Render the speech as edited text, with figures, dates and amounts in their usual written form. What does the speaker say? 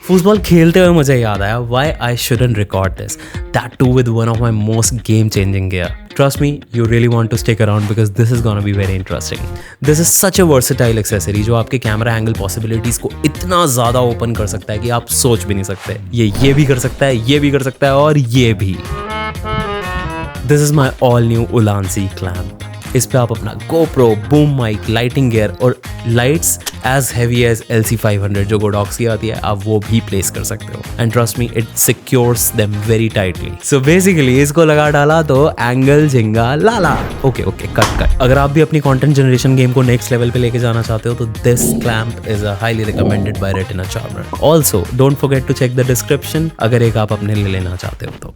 Football खेलते हुए मुझे याद आया why I shouldn't record this. That too with one of my most game-changing gear. Trust me, you really want to stick around because this is gonna be very interesting. This is such a versatile accessory जो आपके camera angle possibilities को इतना ज़्यादा open कर सकता है कि आप सोच भी नहीं सकते. ये भी कर सकता है, ये भी कर सकता है और ये भी. This is my all new ULANZI clamp. इस पे आप अपना GoPro, boom mic, lighting gear और lights as heavy as LC500 जो गोडॉक्स की आती है आप वो भी प्लेस कर सकते हो. And trust me it secures them very tightly. So basically इसको लगा डाला तो एंगल झिंगा लाला. Okay cut. अगर आप भी अपनी कंटेंट जनरेशन गेम को नेक्स्ट लेवल पे लेके जाना चाहते हो तो this clamp is highly recommended by Retina Charmer. Also don't forget to check the description अगर एक आप अपने ले लेना चाहते हो तो.